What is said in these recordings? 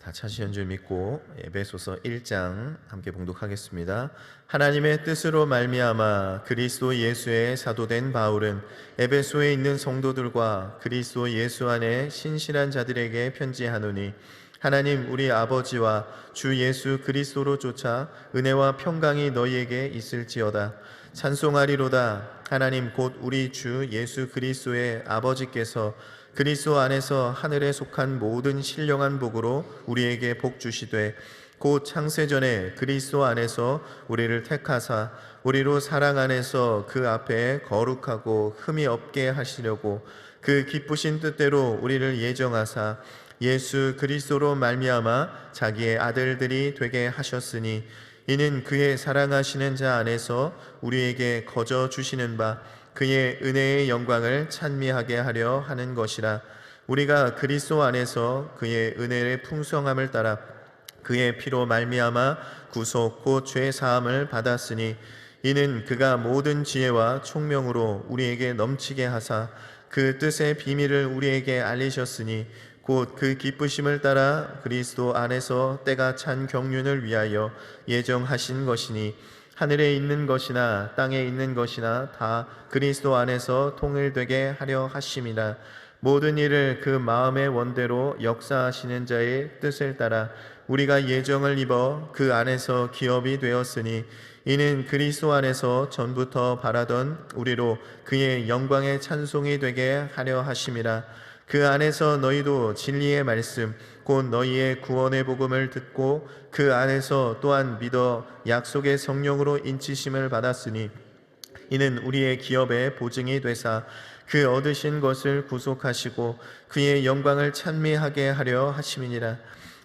다 찾으신 줄 믿고 에베소서 1장 함께 봉독하겠습니다. 하나님의 뜻으로 말미암아 그리스도 예수의 사도된 바울은 에베소에 있는 성도들과 그리스도 예수 안에 신실한 자들에게 편지하노니, 하나님 우리 아버지와 주 예수 그리스도로 쫓아 은혜와 평강이 너희에게 있을지어다. 찬송하리로다. 하나님 곧 우리 주 예수 그리스도의 아버지께서 그리스도 안에서 하늘에 속한 모든 신령한 복으로 우리에게 복 주시되, 곧 창세전에 그리스도 안에서 우리를 택하사 우리로 사랑 안에서 그 앞에 거룩하고 흠이 없게 하시려고 그 기쁘신 뜻대로 우리를 예정하사 예수 그리스도로 말미암아 자기의 아들들이 되게 하셨으니, 이는 그의 사랑하시는 자 안에서 우리에게 거저 주시는 바 그의 은혜의 영광을 찬미하게 하려 하는 것이라. 우리가 그리스도 안에서 그의 은혜의 풍성함을 따라 그의 피로 말미암아 구속 곧 죄 사함을 받았으니, 이는 그가 모든 지혜와 총명으로 우리에게 넘치게 하사 그 뜻의 비밀을 우리에게 알리셨으니, 곧 그 기쁘심을 따라 그리스도 안에서 때가 찬 경륜을 위하여 예정하신 것이니, 하늘에 있는 것이나 땅에 있는 것이나 다 그리스도 안에서 통일되게 하려 하심이라. 모든 일을 그 마음의 원대로 역사하시는 자의 뜻을 따라 우리가 예정을 입어 그 안에서 기업이 되었으니, 이는 그리스도 안에서 전부터 바라던 우리로 그의 영광의 찬송이 되게 하려 하심이라. 그 안에서 너희도 진리의 말씀 곧 너희의 구원의 복음을 듣고 그 안에서 또한 믿어 약속의 성령으로 인치심을 받았으니, 이는 우리의 기업의 보증이 되사 그 얻으신 것을 구속하시고 그의 영광을 찬미하게 하려 하심이니라.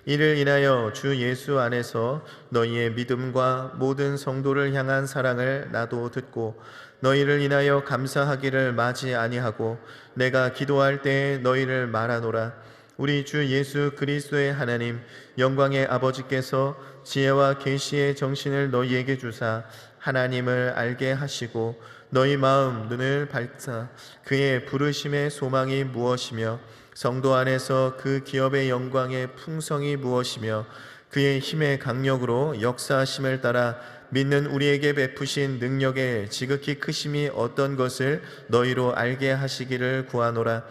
이를 인하여 주 예수 안에서 너희의 믿음과 모든 성도를 향한 사랑을 나도 듣고 너희를 인하여 감사하기를 마지 아니하고 내가 기도할 때에 너희를 말하노라. 우리 주 예수 그리스도의 하나님 영광의 아버지께서 지혜와 계시의 정신을 너희에게 주사 하나님을 알게 하시고 너희 마음 눈을 밝사 그의 부르심의 소망이 무엇이며 성도 안에서 그 기업의 영광의 풍성이 무엇이며 그의 힘의 강력으로 역사하심을 따라 믿는 우리에게 베푸신 능력의 지극히 크심이 어떤 것을 너희로 알게 하시기를 구하노라.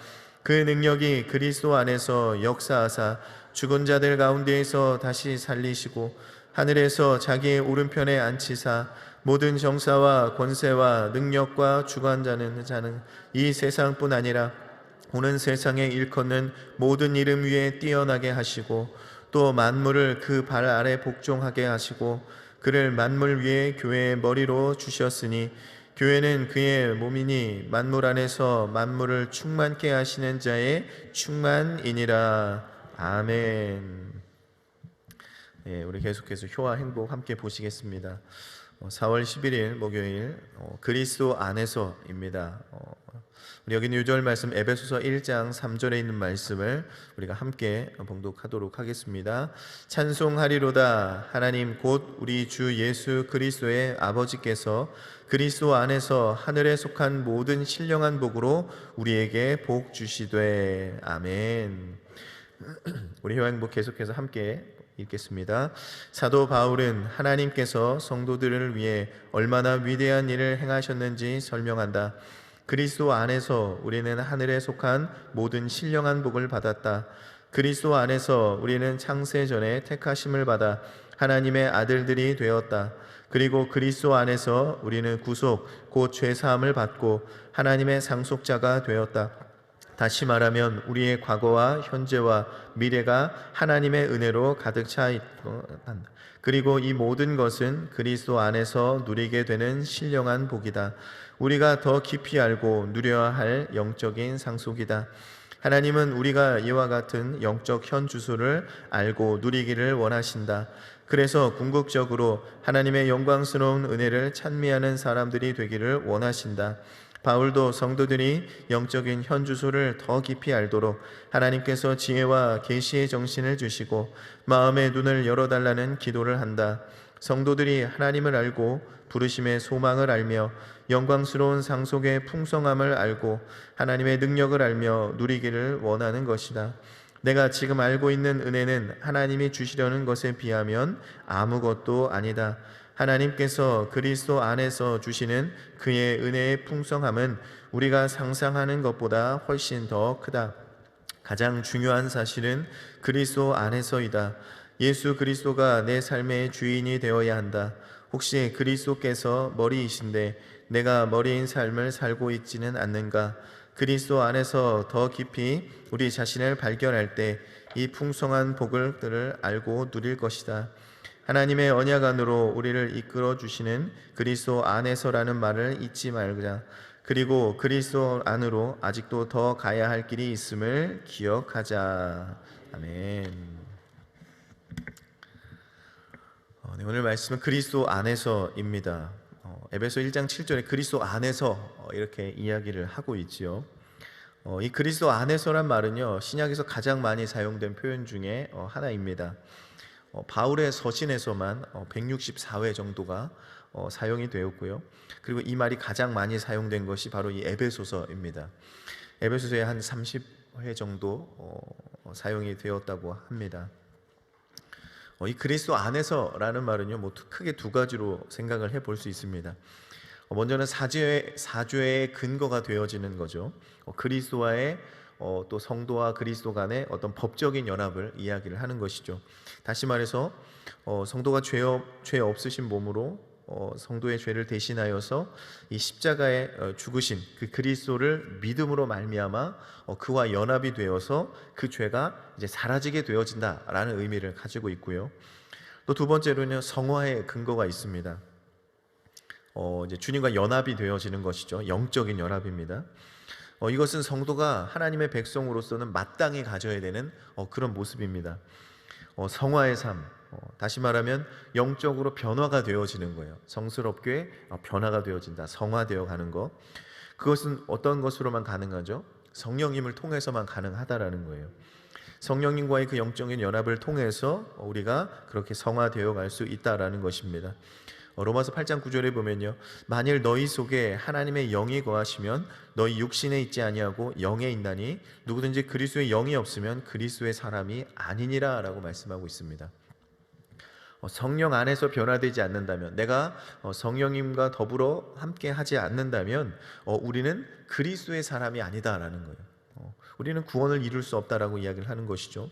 그 능력이 그리스도 안에서 역사하사 죽은 자들 가운데에서 다시 살리시고 하늘에서 자기의 오른편에 앉히사 모든 정사와 권세와 능력과 주관자는 자는 이 세상뿐 아니라 오는 세상에 일컫는 모든 이름 위에 뛰어나게 하시고 또 만물을 그 발 아래 복종하게 하시고 그를 만물 위에 교회의 머리로 주셨으니, 교회는 그의 몸이니 만물 안에서 만물을 충만케 하시는 자의 충만이니라. 아멘. 우리 계속해서 효와 행복 함께 보시겠습니다. 4월 11일 목요일 그리스도 안에서입니다. 우리 여기 있는 유절 말씀 에베소서 1장 3절에 있는 말씀을 우리가 함께 봉독하도록 하겠습니다. 찬송하리로다. 하나님 곧 우리 주 예수 그리스도의 아버지께서 그리스도 안에서 하늘에 속한 모든 신령한 복으로 우리에게 복 주시되. 아멘. 우리 효행복 계속해서 함께 읽겠습니다. 사도 바울은 하나님께서 성도들을 위해 얼마나 위대한 일을 행하셨는지 설명한다. 그리스도 안에서 우리는 하늘에 속한 모든 신령한 복을 받았다. 그리스도 안에서 우리는 창세 전에 택하심을 받아 하나님의 아들들이 되었다. 그리고 그리스도 안에서 우리는 구속 곧 죄 사함을 받고 하나님의 상속자가 되었다. 다시 말하면 우리의 과거와 현재와 미래가 하나님의 은혜로 가득 차 있고, 그리고 이 모든 것은 그리스도 안에서 누리게 되는 신령한 복이다. 우리가 더 깊이 알고 누려야 할 영적인 상속이다. 하나님은 우리가 이와 같은 영적 현주소를 알고 누리기를 원하신다. 그래서 궁극적으로 하나님의 영광스러운 은혜를 찬미하는 사람들이 되기를 원하신다. 바울도 성도들이 영적인 현주소를 더 깊이 알도록 하나님께서 지혜와 계시의 정신을 주시고 마음의 눈을 열어달라는 기도를 한다. 성도들이 하나님을 알고 부르심의 소망을 알며 영광스러운 상속의 풍성함을 알고 하나님의 능력을 알며 누리기를 원하는 것이다. 내가 지금 알고 있는 은혜는 하나님이 주시려는 것에 비하면 아무것도 아니다. 하나님께서 그리스도 안에서 주시는 그의 은혜의 풍성함은 우리가 상상하는 것보다 훨씬 더 크다. 가장 중요한 사실은 그리스도 안에서이다. 예수 그리스도가 내 삶의 주인이 되어야 한다. 혹시 그리스도께서 머리이신데 내가 머리인 삶을 살고 있지는 않는가? 그리스도 안에서 더 깊이 우리 자신을 발견할 때 이 풍성한 복을 알고 누릴 것이다. 하나님의 언약 안으로 우리를 이끌어 주시는 그리스도 안에서라는 말을 잊지 말자. 그리고 그리스도 안으로 아직도 더 가야 할 길이 있음을 기억하자. 아멘. 네, 오늘 말씀은 그리스도 안에서입니다. 에베소 1장 7절에 그리스도 안에서 이렇게 이야기를 하고 있지요. 이 그리스도 안에서란 말은요, 신약에서 가장 많이 사용된 표현 중에 하나입니다. 바울의 서신에서만 164회 정도가 사용이 되었고요. 그리고 이 말이 가장 많이 사용된 것이 바로 이 에베소서입니다. 에베소서에 한 30회 정도 사용이 되었다고 합니다. 이 그리스도 안에서라는 말은요, 크게 두 가지로 생각을 해볼 수 있습니다. 먼저는 사죄의 근거가 되어지는 거죠. 그리스도와의 또 성도와 그리스도 간의 어떤 법적인 연합을 이야기를 하는 것이죠. 다시 말해서 성도가 죄 없으신 몸으로 성도의 죄를 대신하여서 이 십자가에 죽으신 그 그리스도를 믿음으로 말미암아 그와 연합이 되어서 그 죄가 이제 사라지게 되어진다라는 의미를 가지고 있고요. 또 두 번째로는 성화의 근거가 있습니다. 이제 주님과 연합이 되어지는 것이죠. 영적인 연합입니다. 이것은 성도가 하나님의 백성으로서는 마땅히 가져야 되는 그런 모습입니다. 성화의 삶, 다시 말하면 영적으로 변화가 되어지는 거예요. 성스럽게 변화가 되어진다, 성화되어 가는 것. 그것은 어떤 것으로만 가능하죠? 성령님을 통해서만 가능하다라는 거예요. 성령님과의 그 영적인 연합을 통해서 우리가 그렇게 성화되어 갈 수 있다라는 것입니다. 로마서 8장 9절에 보면요, 만일 너희 속에 하나님의 영이 거하시면 너희 육신에 있지 아니하고 영에 있나니 누구든지 그리스도의 영이 없으면 그리스도의 사람이 아니니라 라고 말씀하고 있습니다. 성령 안에서 변화되지 않는다면, 내가 성령님과 더불어 함께 하지 않는다면 우리는 그리스도의 사람이 아니다라는 거예요. 우리는 구원을 이룰 수 없다라고 이야기를 하는 것이죠.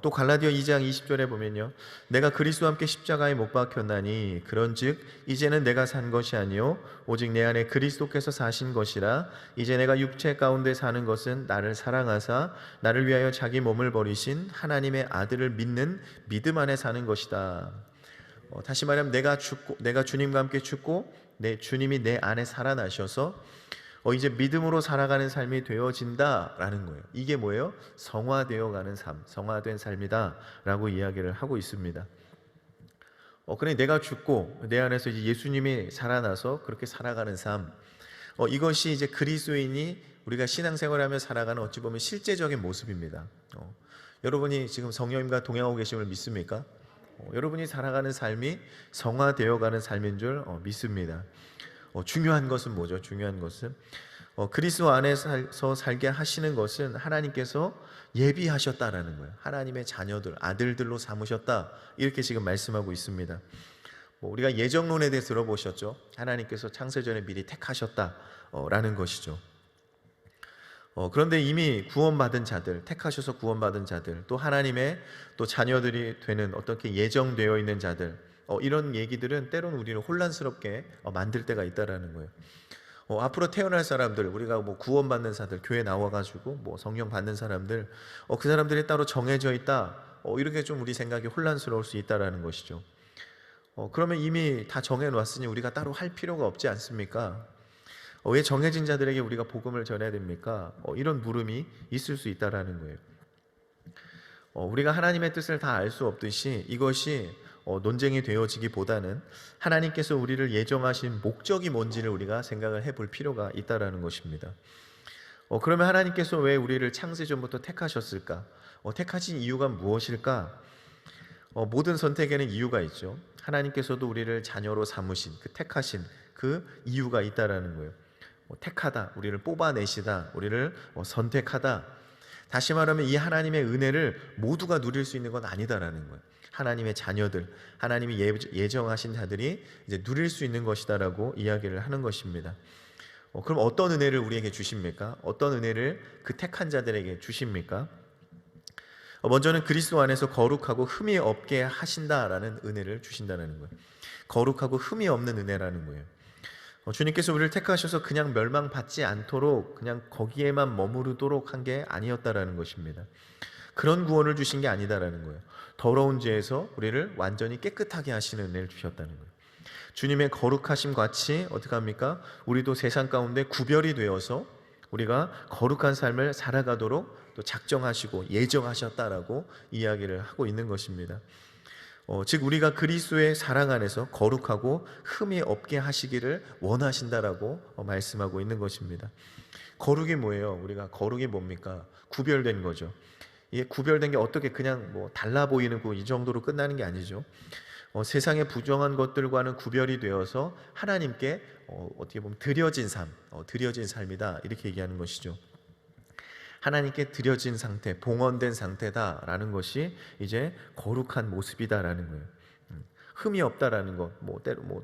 또 갈라디아 2장 20절에 보면요, 내가 그리스도와 함께 십자가에 못 박혔나니 그런즉 이제는 내가 산 것이 아니요 오직 내 안에 그리스도께서 사신 것이라. 이제 내가 육체 가운데 사는 것은 나를 사랑하사 나를 위하여 자기 몸을 버리신 하나님의 아들을 믿는 믿음 안에 사는 것이다. 다시 말하면 내가 주님과 함께 죽고 내 주님이 내 안에 살아나셔서 이제 믿음으로 살아가는 삶이 되어진다라는 거예요. 이게 뭐예요? 성화되어가는 삶, 성화된 삶이다라고 이야기를 하고 있습니다. 그러니 내가 죽고 내 안에서 이제 예수님이 살아나서 그렇게 살아가는 삶, 이것이 이제 그리스도인이 우리가 신앙생활하며 살아가는 어찌 보면 실제적인 모습입니다. 여러분이 지금 성령님과 동행하고 계심을 믿습니까? 여러분이 살아가는 삶이 성화되어가는 삶인 줄 믿습니다. 중요한 것은 뭐죠? 중요한 것은 그리스도 안에서 살게 하시는 것은 하나님께서 예비하셨다라는 거예요. 하나님의 자녀들, 아들들로 삼으셨다, 이렇게 지금 말씀하고 있습니다. 우리가 예정론에 대해서 들어보셨죠? 하나님께서 창세전에 미리 택하셨다라는 것이죠. 그런데 이미 구원받은 자들, 택하셔서 구원받은 자들, 또 하나님의 또 자녀들이 되는 어떻게 예정되어 있는 자들, 이런 얘기들은 때로는 우리를 혼란스럽게 만들 때가 있다라는 거예요. 앞으로 태어날 사람들, 우리가 구원받는 사람들, 교회 나와가지고 성령 받는 사람들, 그 사람들이 따로 정해져 있다, 이렇게 좀 우리 생각이 혼란스러울 수 있다라는 것이죠. 그러면 이미 다 정해놨으니 우리가 따로 할 필요가 없지 않습니까? 왜 정해진 자들에게 우리가 복음을 전해야 됩니까? 이런 물음이 있을 수 있다라는 거예요. 우리가 하나님의 뜻을 다 알 수 없듯이 이것이 논쟁이 되어지기보다는 하나님께서 우리를 예정하신 목적이 뭔지를 우리가 생각을 해볼 필요가 있다라는 것입니다. 그러면 하나님께서 왜 우리를 창세전부터 택하셨을까? 택하신 이유가 무엇일까? 모든 선택에는 이유가 있죠. 하나님께서도 우리를 자녀로 삼으신 그 택하신 그 이유가 있다라는 거예요. 택하다, 우리를 뽑아내시다, 우리를 선택하다. 다시 말하면 이 하나님의 은혜를 모두가 누릴 수 있는 건 아니다라는 거예요. 하나님의 자녀들, 하나님이 예정하신 자들이 이제 누릴 수 있는 것이다라고 이야기를 하는 것입니다. 그럼 어떤 은혜를 우리에게 주십니까? 어떤 은혜를 그 택한 자들에게 주십니까? 먼저는 그리스도 안에서 거룩하고 흠이 없게 하신다라는 은혜를 주신다는 거예요. 거룩하고 흠이 없는 은혜라는 거예요. 주님께서 우리를 택하셔서 그냥 멸망받지 않도록 그냥 거기에만 머무르도록 한 게 아니었다라는 것입니다. 그런 구원을 주신 게 아니다라는 거예요. 더러운 죄에서 우리를 완전히 깨끗하게 하시는 은혜를 주셨다는 거예요. 주님의 거룩하심 같이 어떻게 합니까? 우리도 세상 가운데 구별이 되어서 우리가 거룩한 삶을 살아가도록 또 작정하시고 예정하셨다라고 이야기를 하고 있는 것입니다. 즉 우리가 그리스도의 사랑 안에서 거룩하고 흠이 없게 하시기를 원하신다라고 말씀하고 있는 것입니다. 거룩이 뭐예요? 우리가 거룩이 뭡니까? 구별된 거죠. 이게 구별된 게 어떻게 그냥 뭐 달라 보이는 이 정도로 끝나는 게 아니죠. 세상의 부정한 것들과는 구별이 되어서 하나님께 어떻게 보면 드려진 삶, 드려진 삶이다 이렇게 얘기하는 것이죠. 하나님께 드려진 상태, 봉헌된 상태다라는 것이 이제 거룩한 모습이다라는 거예요. 흠이 없다라는 것, 때로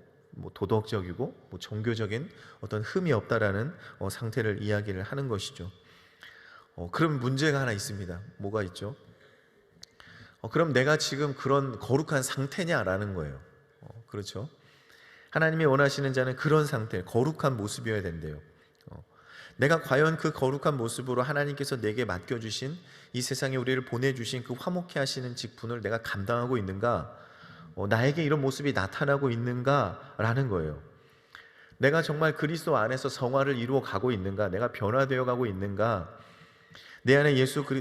도덕적이고 종교적인 어떤 흠이 없다라는 상태를 이야기를 하는 것이죠. 그럼 문제가 하나 있습니다. 뭐가 있죠? 그럼 내가 지금 그런 거룩한 상태냐라는 거예요. 그렇죠? 하나님이 원하시는 자는 그런 상태, 거룩한 모습이어야 된대요. 내가 과연 그 거룩한 모습으로 하나님께서 내게 맡겨주신 이 세상에 우리를 보내주신 그 화목해 하시는 직분을 내가 감당하고 있는가? 나에게 이런 모습이 나타나고 있는가라는 거예요. 내가 정말 그리스도 안에서 성화를 이루어 가고 있는가? 내가 변화되어 가고 있는가? 내 안에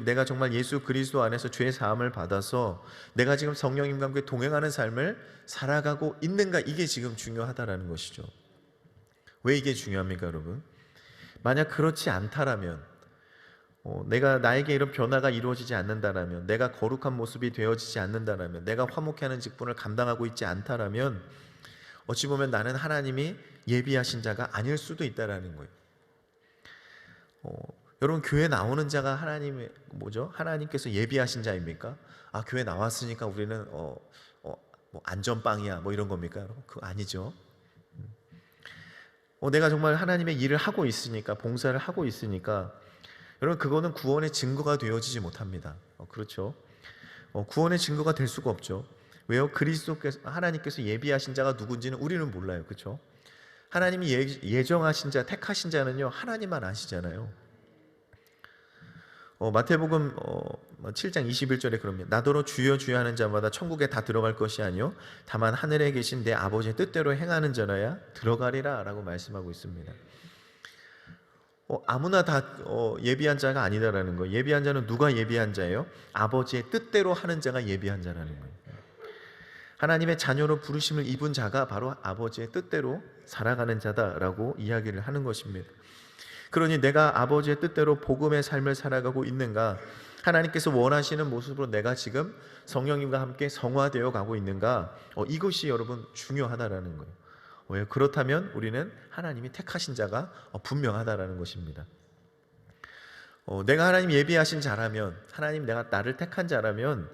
내가 정말 예수 그리스도 안에서 죄 사함을 받아서 내가 지금 성령님과 함께 동행하는 삶을 살아가고 있는가? 이게 지금 중요하다라는 것이죠. 왜 이게 중요합니까, 여러분? 만약 그렇지 않다라면, 나에게 이런 변화가 이루어지지 않는다라면, 내가 거룩한 모습이 되어지지 않는다라면, 내가 화목해하는 직분을 감당하고 있지 않다라면, 어찌 보면 나는 하나님이 예비하신 자가 아닐 수도 있다라는 거예요. 여러분, 교회 나오는 자가 하나님께서 예비하신 자입니까? 교회 나왔으니까 우리는 안전빵이야 이런 겁니까? 여러분? 그거 아니죠. 내가 정말 하나님의 일을 하고 있으니까, 봉사를 하고 있으니까, 여러분 그거는 구원의 증거가 되어지지 못합니다. 그렇죠? 구원의 증거가 될 수가 없죠. 왜요? 하나님께서 예비하신 자가 누군지는 우리는 몰라요. 그렇죠? 하나님이 예정하신 자, 택하신 자는요 하나님만 아시잖아요. 마태복음 7장 21절에 그럽니다. 나더러 주여 주여 하는 자마다 천국에 다 들어갈 것이 아니요 다만 하늘에 계신 내 아버지의 뜻대로 행하는 자라야 들어가리라 라고 말씀하고 있습니다. 아무나 다 예비한 자가 아니다라는 거예요. 예비한 자는 누가 예비한 자예요? 아버지의 뜻대로 하는 자가 예비한 자라는 거예요. 하나님의 자녀로 부르심을 입은 자가 바로 아버지의 뜻대로 살아가는 자다라고 이야기를 하는 것입니다. 그러니 내가 아버지의 뜻대로 복음의 삶을 살아가고 있는가? 하나님께서 원하시는 모습으로 내가 지금 성령님과 함께 성화되어 가고 있는가? 이것이 여러분 중요하다라는 거예요. 왜? 그렇다면 우리는 하나님이 택하신 자가 분명하다라는 것입니다. 내가 하나님 예비하신 자라면, 하나님 내가 나를 택한 자라면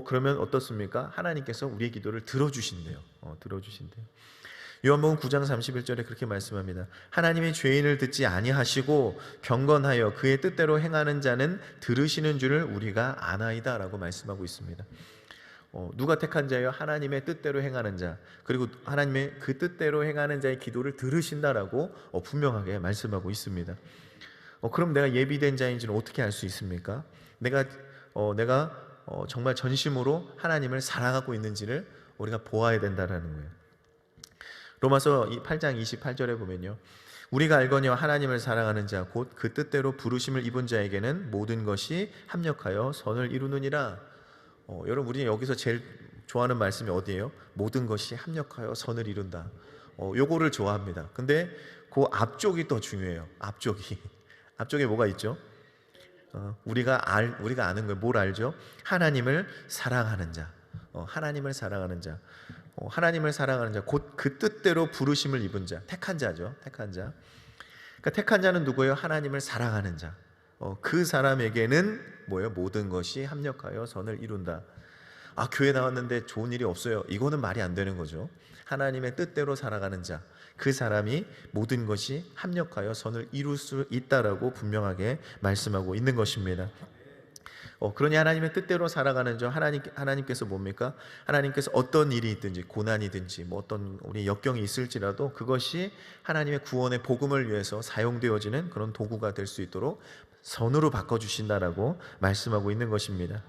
그러면 어떻습니까? 하나님께서 우리의 기도를 들어주신대요. 들어주신대요. 요한복음 9장 31절에 그렇게 말씀합니다. 하나님의 죄인을 듣지 아니하시고 경건하여 그의 뜻대로 행하는 자는 들으시는 줄을 우리가 아나이다 라고 말씀하고 있습니다. 누가 택한 자예요? 하나님의 뜻대로 행하는 자, 그리고 하나님의 그 뜻대로 행하는 자의 기도를 들으신다라고 분명하게 말씀하고 있습니다. 그럼 내가 예비된 자인지는 어떻게 알 수 있습니까? 내가 정말 전심으로 하나님을 사랑하고 있는지를 우리가 보아야 된다라는 거예요. 로마서 8장 28절에 보면요, 우리가 알거니와 하나님을 사랑하는 자 곧 그 뜻대로 부르심을 입은 자에게는 모든 것이 합력하여 선을 이루느니라. 여러분 우리 여기서 제일 좋아하는 말씀이 어디예요? 모든 것이 합력하여 선을 이룬다. 요거를 좋아합니다. 근데 그 앞쪽이 더 중요해요. 앞쪽에 뭐가 있죠? 우리가 아는 거예요. 뭘 알죠? 하나님을 사랑하는 자. 하나님을 사랑하는 자. 하나님을 사랑하는 자, 곧 그 뜻대로 부르심을 입은 자, 택한 자죠. 택한 자. 그러니까 택한 자는 누구예요? 하나님을 사랑하는 자. 그 사람에게는 뭐예요? 모든 것이 합력하여 선을 이룬다. 아, 교회 나왔는데 좋은 일이 없어요. 이거는 말이 안 되는 거죠. 하나님의 뜻대로 살아가는 자, 그 사람이 모든 것이 합력하여 선을 이룰 수 있다라고 분명하게 말씀하고 있는 것입니다. 그러니 하나님의 뜻대로 살아가는 자, 하나님께서 뭡니까? 하나님께서 어떤 일이 있든지 고난이든지 뭐 어떤 우리 역경이 있을지라도 그것이 하나님의 구원의 복음을 위해서 사용되어지는 그런 도구가 될 수 있도록 선으로 바꿔주신다라고 말씀하고 있는 것입니다.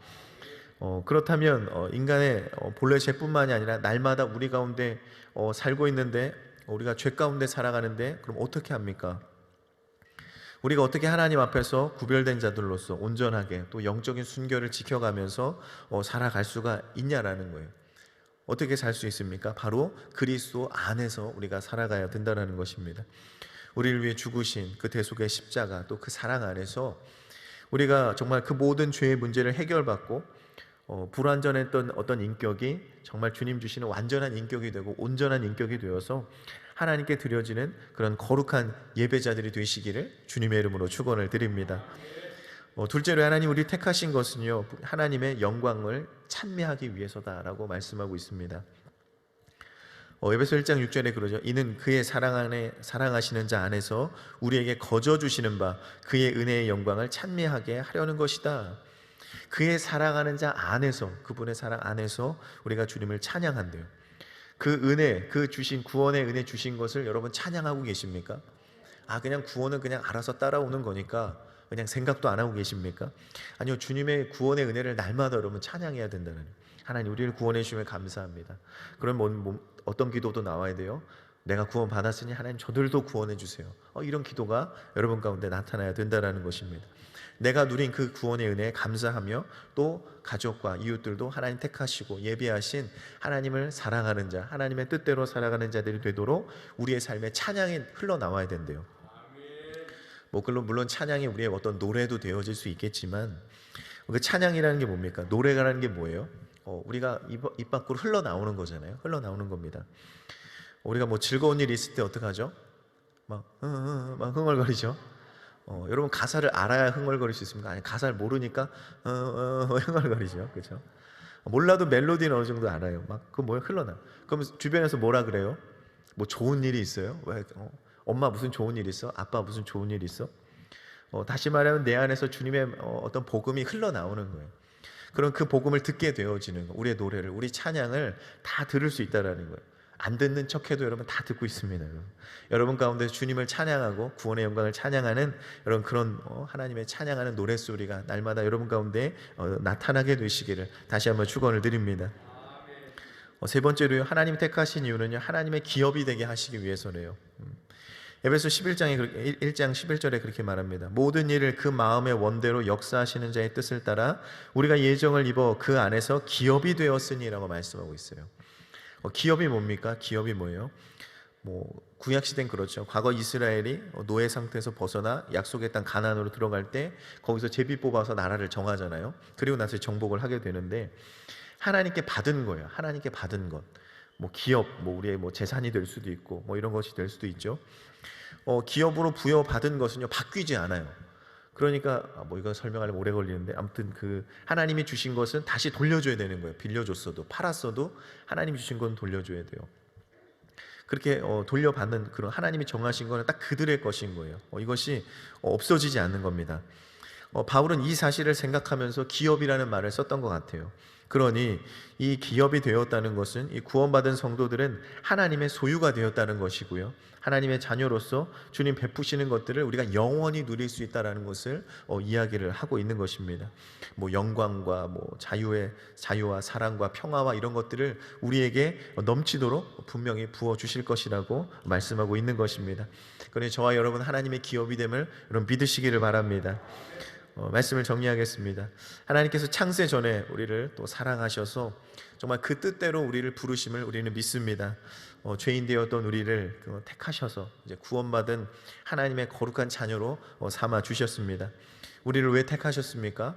그렇다면 인간의 본래 죄뿐만이 아니라 날마다 우리 가운데 살고 있는데 우리가 죄 가운데 살아가는데 그럼 어떻게 합니까? 우리가 어떻게 하나님 앞에서 구별된 자들로서 온전하게 또 영적인 순결을 지켜가면서 살아갈 수가 있냐라는 거예요. 어떻게 살 수 있습니까? 바로 그리스도 안에서 우리가 살아가야 된다는 것입니다. 우리를 위해 죽으신 그 대속의 십자가 또 그 사랑 안에서 우리가 정말 그 모든 죄의 문제를 해결받고 불완전했던 어떤 인격이 정말 주님 주시는 완전한 인격이 되고 온전한 인격이 되어서 하나님께 드려지는 그런 거룩한 예배자들이 되시기를 주님의 이름으로 축원을 드립니다. 둘째로 하나님 우리 택하신 것은요, 하나님의 영광을 찬미하기 위해서다라고 말씀하고 있습니다. 에베소 1장 6절에 그러죠. 이는 그의 사랑 안에 사랑하시는 자 안에서 우리에게 거저 주시는 바 그의 은혜의 영광을 찬미하게 하려는 것이다. 그의 사랑하는 자 안에서, 그분의 사랑 안에서 우리가 주님을 찬양한대요. 그 은혜, 그 주신 구원의 은혜 주신 것을 여러분 찬양하고 계십니까? 그냥 구원은 그냥 알아서 따라오는 거니까 그냥 생각도 안 하고 계십니까? 아니요, 주님의 구원의 은혜를 날마다 여러분 찬양해야 된다는, 하나님 우리를 구원해 주시면 감사합니다. 그럼 어떤 기도도 나와야 돼요? 내가 구원 받았으니 하나님 저들도 구원해 주세요. 이런 기도가 여러분 가운데 나타나야 된다는 것입니다. 내가 누린 그 구원의 은혜에 감사하며 또 가족과 이웃들도 하나님 택하시고 예비하신 하나님을 사랑하는 자, 하나님의 뜻대로 살아가는 자들이 되도록 우리의 삶에 찬양이 흘러나와야 된대요. 물론 찬양이 우리의 어떤 노래도 되어질 수 있겠지만, 그 찬양이라는 게 뭡니까? 노래라는 게 뭐예요? 우리가 입 밖으로 흘러나오는 거잖아요. 흘러나오는 겁니다. 우리가 뭐 즐거운 일이 있을 때 어떡하죠? 막 흥얼거리죠. 여러분 가사를 알아야 흥얼거릴 수 있습니까? 아니, 가사를 모르니까 흥얼거리죠. 그렇죠? 몰라도 멜로디는 어느 정도 알아요. 그 뭐야 흘러나. 그럼 주변에서 뭐라 그래요? 뭐 좋은 일이 있어요? 왜? 엄마 무슨 좋은 일 있어? 아빠 무슨 좋은 일 있어? 다시 말하면 내 안에서 주님의 어떤 복음이 흘러나오는 거예요. 그럼 그 복음을 듣게 되어지는 거, 우리의 노래를, 우리 찬양을 다 들을 수 있다라는 거예요. 안 듣는 척해도 여러분 다 듣고 있습니다. 여러분 가운데 주님을 찬양하고 구원의 영광을 찬양하는 여러분 그런 하나님의 찬양하는 노랫소리가 날마다 여러분 가운데 나타나게 되시기를 다시 한번 축원을 드립니다. 세 번째로요, 하나님 택하신 이유는요, 하나님의 기업이 되게 하시기 위해서래요. 에베소 11장 11절에 그렇게 말합니다. 모든 일을 그 마음의 원대로 역사하시는 자의 뜻을 따라 우리가 예정을 입어 그 안에서 기업이 되었으니라고 말씀하고 있어요. 기업이 뭡니까? 기업이 뭐예요? 구약 시대는 그렇죠. 과거 이스라엘이 노예 상태에서 벗어나 약속의 땅 가나안으로 들어갈 때 거기서 제비 뽑아서 나라를 정하잖아요. 그리고 나서 정복을 하게 되는데 하나님께 받은 거예요. 하나님께 받은 것. 기업, 우리의 재산이 될 수도 있고 이런 것이 될 수도 있죠. 기업으로 부여받은 것은요 바뀌지 않아요. 그러니까 이거 설명하려면 오래 걸리는데, 아무튼 그 하나님이 주신 것은 다시 돌려줘야 되는 거예요. 빌려줬어도 팔았어도 하나님이 주신 건 돌려줘야 돼요. 그렇게 돌려받는 그런 하나님이 정하신 거는 딱 그들의 것인 거예요. 이것이 없어지지 않는 겁니다. 바울은 이 사실을 생각하면서 기업이라는 말을 썼던 것 같아요. 그러니 이 기업이 되었다는 것은 이 구원받은 성도들은 하나님의 소유가 되었다는 것이고요, 하나님의 자녀로서 주님 베푸시는 것들을 우리가 영원히 누릴 수 있다는 것을 이야기를 하고 있는 것입니다. 영광과 자유와 사랑과 평화와 이런 것들을 우리에게 넘치도록 분명히 부어주실 것이라고 말씀하고 있는 것입니다. 그러니 저와 여러분 하나님의 기업이 됨을 여러분 믿으시기를 바랍니다. 말씀을 정리하겠습니다. 하나님께서 창세 전에 우리를 또 사랑하셔서 정말 그 뜻대로 우리를 부르심을 우리는 믿습니다. 죄인 되었던 우리를 택하셔서 이제 구원받은 하나님의 거룩한 자녀로 삼아 주셨습니다. 우리를 왜 택하셨습니까?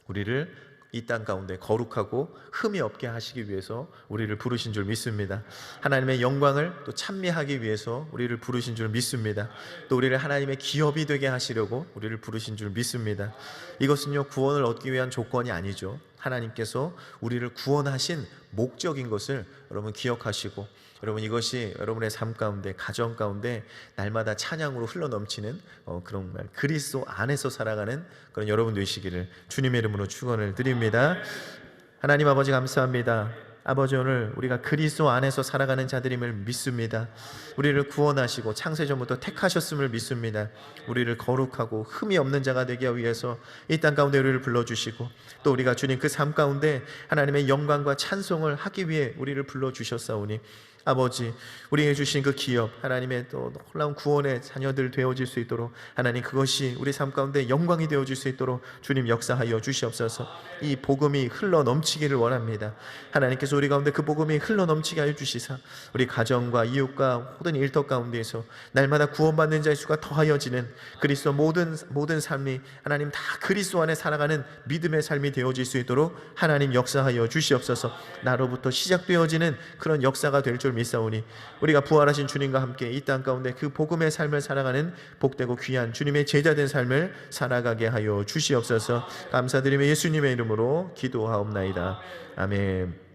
우리를 이 땅 가운데 거룩하고 흠이 없게 하시기 위해서 우리를 부르신 줄 믿습니다. 하나님의 영광을 또 찬미하기 위해서 우리를 부르신 줄 믿습니다. 또 우리를 하나님의 기업이 되게 하시려고 우리를 부르신 줄 믿습니다. 이것은요, 구원을 얻기 위한 조건이 아니죠. 하나님께서 우리를 구원하신 목적인 것을 여러분 기억하시고, 여러분 이것이 여러분의 삶 가운데, 가정 가운데 날마다 찬양으로 흘러넘치는 그런 말, 그리스도 안에서 살아가는 그런 여러분 되시기를 주님의 이름으로 축원을 드립니다. 하나님 아버지 감사합니다. 아버지, 오늘 우리가 그리스도 안에서 살아가는 자들임을 믿습니다. 우리를 구원하시고 창세전부터 택하셨음을 믿습니다. 우리를 거룩하고 흠이 없는 자가 되기 위해서 이 땅 가운데 우리를 불러주시고, 또 우리가 주님 그 삶 가운데 하나님의 영광과 찬송을 하기 위해 우리를 불러주셨사오니, 아버지, 우리에게 주신 그 기업, 하나님의 또 놀라운 구원의 자녀들 되어질 수 있도록 하나님, 그것이 우리 삶 가운데 영광이 되어질 수 있도록 주님 역사하여 주시옵소서. 이 복음이 흘러 넘치기를 원합니다. 하나님께서 우리 가운데 그 복음이 흘러 넘치게 하여 주시사, 우리 가정과 이웃과 모든 일터 가운데에서 날마다 구원받는 자의 수가 더하여지는 그리스도 모든 삶이 하나님 다 그리스도 안에 살아가는 믿음의 삶이 되어질 수 있도록 하나님 역사하여 주시옵소서. 나로부터 시작되어지는 그런 역사가 될 줄 믿사오니, 우리가 부활하신 주님과 함께 이 땅 가운데 그 복음의 삶을 살아가는 복되고 귀한 주님의 제자된 삶을 살아가게 하여 주시옵소서. 감사드리며 예수님의 이름으로 기도하옵나이다. 아멘.